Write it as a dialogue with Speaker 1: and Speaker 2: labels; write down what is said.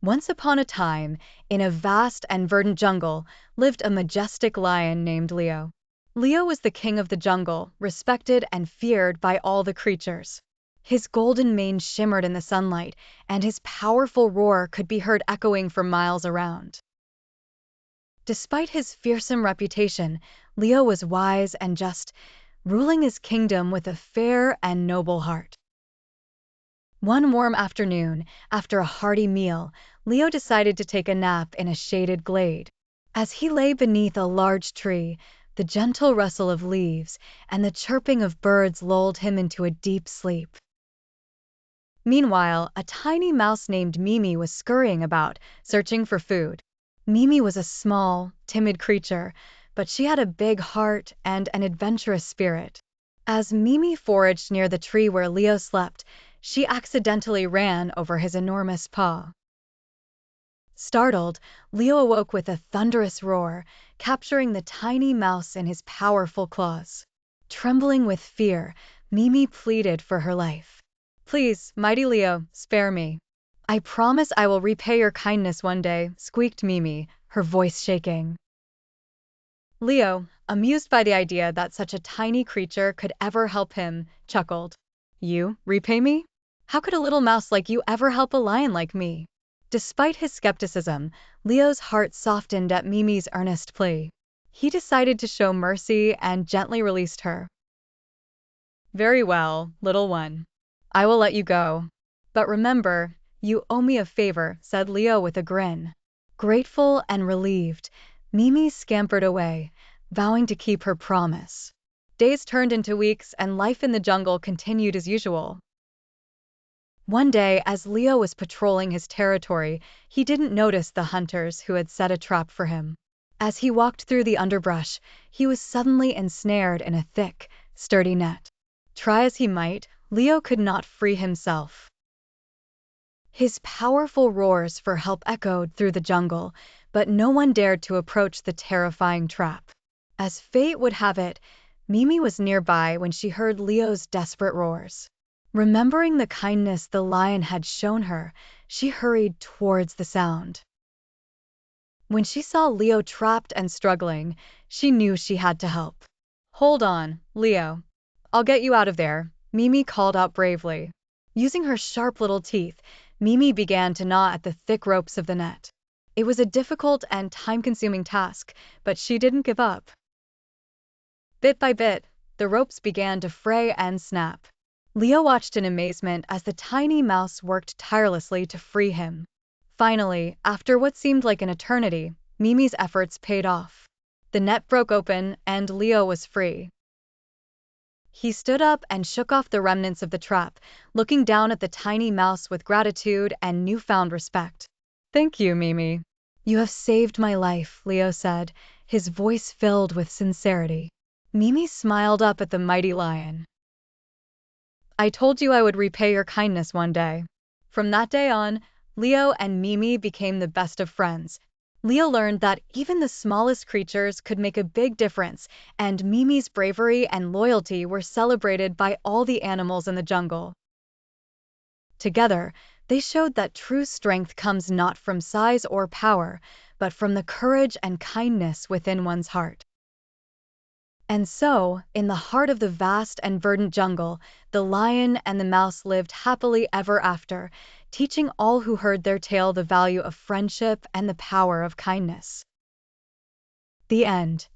Speaker 1: Once upon a time, in a vast and verdant jungle, lived a majestic lion named Leo. Leo was the king of the jungle, respected and feared by all the creatures. His golden mane shimmered in the sunlight, and his powerful roar could be heard echoing for miles around. Despite his fearsome reputation, Leo was wise and just, ruling his kingdom with a fair and noble heart. One warm afternoon, after a hearty meal, Leo decided to take a nap in a shaded glade. As he lay beneath a large tree, the gentle rustle of leaves and the chirping of birds lulled him into a deep sleep. Meanwhile, a tiny mouse named Mimi was scurrying about, searching for food. Mimi was a small, timid creature, but she had a big heart and an adventurous spirit. As Mimi foraged near the tree where Leo slept, she accidentally ran over his enormous paw. Startled, Leo awoke with a thunderous roar, capturing the tiny mouse in his powerful claws. Trembling with fear, Mimi pleaded for her life. "Please, mighty Leo, spare me. I promise I will repay your kindness one day," squeaked Mimi, her voice shaking. Leo, amused by the idea that such a tiny creature could ever help him, chuckled. "You repay me? How could a little mouse like you ever help a lion like me?" Despite his skepticism, Leo's heart softened at Mimi's earnest plea. He decided to show mercy and gently released her. "Very well, little one. I will let you go. But remember, you owe me a favor," said Leo with a grin. Grateful and relieved, Mimi scampered away, vowing to keep her promise. Days turned into weeks and life in the jungle continued as usual. One day, as Leo was patrolling his territory, he didn't notice the hunters who had set a trap for him. As he walked through the underbrush, he was suddenly ensnared in a thick, sturdy net. Try as he might, Leo could not free himself. His powerful roars for help echoed through the jungle, but no one dared to approach the terrifying trap. As fate would have it, Mimi was nearby when she heard Leo's desperate roars. Remembering the kindness the lion had shown her, she hurried towards the sound. When she saw Leo trapped and struggling, she knew she had to help. "Hold on, Leo. I'll get you out of there," Mimi called out bravely. Using her sharp little teeth, Mimi began to gnaw at the thick ropes of the net. It was a difficult and time-consuming task, but she didn't give up. Bit by bit, the ropes began to fray and snap. Leo watched in amazement as the tiny mouse worked tirelessly to free him. Finally, after what seemed like an eternity, Mimi's efforts paid off. The net broke open and Leo was free. He stood up and shook off the remnants of the trap, looking down at the tiny mouse with gratitude and newfound respect. "Thank you, Mimi. You have saved my life," Leo said, his voice filled with sincerity. Mimi smiled up at the mighty lion. "I told you I would repay your kindness one day." From that day on, Leo and Mimi became the best of friends. Leo learned that even the smallest creatures could make a big difference, and Mimi's bravery and loyalty were celebrated by all the animals in the jungle. Together, they showed that true strength comes not from size or power, but from the courage and kindness within one's heart. And so, in the heart of the vast and verdant jungle, the lion and the mouse lived happily ever after, teaching all who heard their tale the value of friendship and the power of kindness. The end.